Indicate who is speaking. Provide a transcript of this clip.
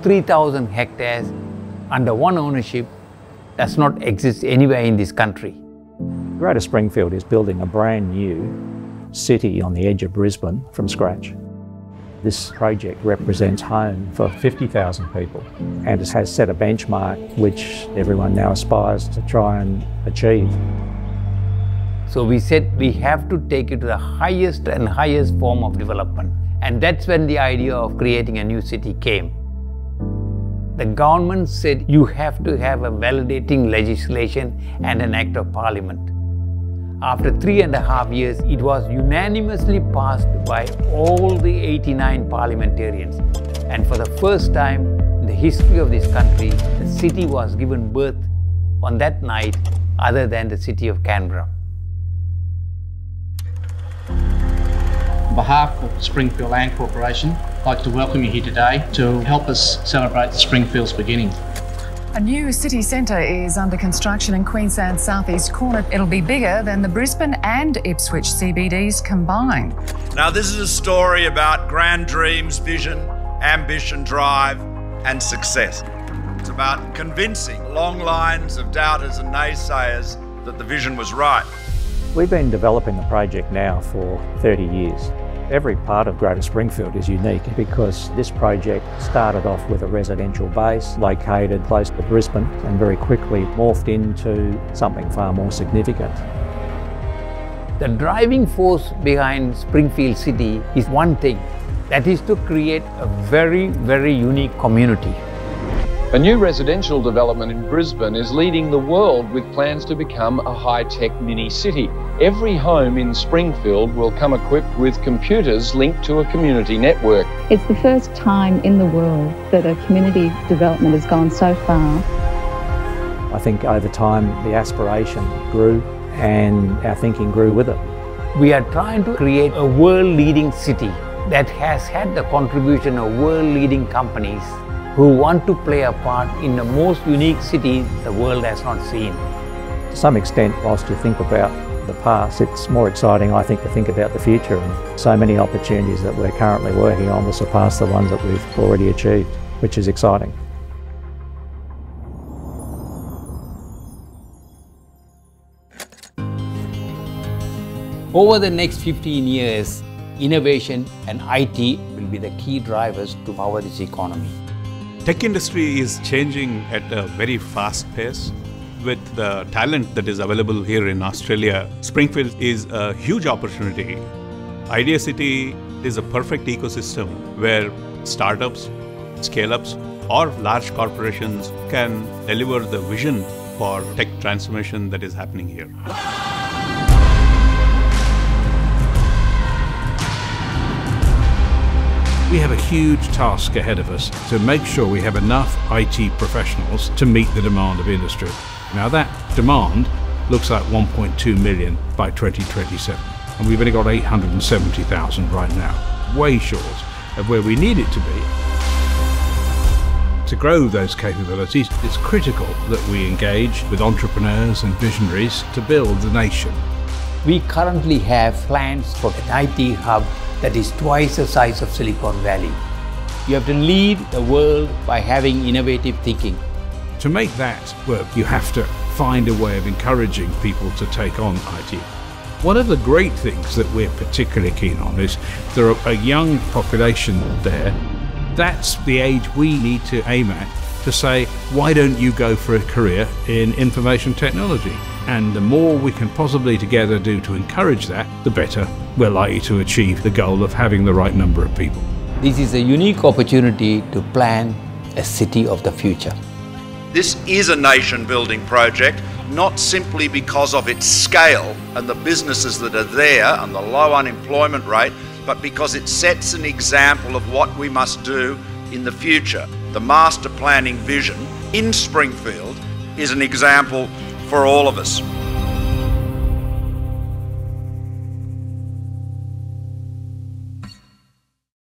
Speaker 1: 3,000 hectares under one ownership does not exist anywhere in this country.
Speaker 2: Greater Springfield is building a brand new city on the edge of Brisbane from scratch. This project represents home for 50,000 people and it has set a benchmark which everyone now aspires to try and achieve.
Speaker 1: So we said we have to take it to the highest and highest form of development, and that's when the idea of creating a new city came. The government said you have to have a validating legislation and an act of parliament. After 3.5 years, it was unanimously passed by all the 89 parliamentarians. And for the first time in the history of this country, the city was given birth on that night other than the city of Canberra.
Speaker 3: On behalf of Springfield Land Corporation, I'd like to welcome you here today to help us celebrate Springfield's beginning.
Speaker 4: A new city centre is under construction in Queensland's southeast corner. It'll be bigger than the Brisbane and Ipswich CBDs combined.
Speaker 5: Now, this is a story about grand dreams, vision, ambition, drive and success. It's about convincing long lines of doubters and naysayers that the vision was right.
Speaker 2: We've been developing the project now for 30 years. Every part of Greater Springfield is unique because this project started off with a residential base located close to Brisbane and very quickly morphed into something far more significant.
Speaker 1: The driving force behind Springfield City is one thing, that is to create a very, very unique community.
Speaker 6: A new residential development in Brisbane is leading the world with plans to become a high-tech mini-city. Every home in Springfield will come equipped with computers linked to a community network.
Speaker 7: It's the first time in the world that a community development has gone so far.
Speaker 2: I think over time the aspiration grew and our thinking grew with it.
Speaker 1: We are trying to create a world-leading city that has had the contribution of world-leading companies who want to play a part in the most unique city the world has not seen.
Speaker 2: To some extent, whilst you think about the past, it's more exciting, I think, to think about the future, and so many opportunities that we're currently working on will surpass the ones that we've already achieved, which is exciting.
Speaker 1: Over the next 15 years, innovation and IT will be the key drivers to power this economy.
Speaker 8: Tech industry is changing at a very fast pace. With the talent that is available here in Australia, Springfield is a huge opportunity. Idea City is a perfect ecosystem where startups, scale-ups or large corporations can deliver the vision for tech transformation that is happening here.
Speaker 9: We have a huge task ahead of us to make sure we have enough IT professionals to meet the demand of industry. Now that demand looks like 1.2 million by 2027, and we've only got 870,000 right now, way short of where we need it to be. To grow those capabilities, it's critical that we engage with entrepreneurs and visionaries to build the nation.
Speaker 1: We currently have plans for an IT hub that is twice the size of Silicon Valley. You have to lead the world by having innovative thinking.
Speaker 9: To make that work, you have to find a way of encouraging people to take on IT. One of the great things that we're particularly keen on is there are a young population there. That's the age we need to aim at to say, why don't you go for a career in information technology? And the more we can possibly together do to encourage that, the better we're likely to achieve the goal of having the right number of people.
Speaker 1: This is a unique opportunity to plan a city of the future.
Speaker 5: This is a nation-building project, not simply because of its scale and the businesses that are there and the low unemployment rate, but because it sets an example of what we must do in the future. The master planning vision in Springfield is an example for all of us.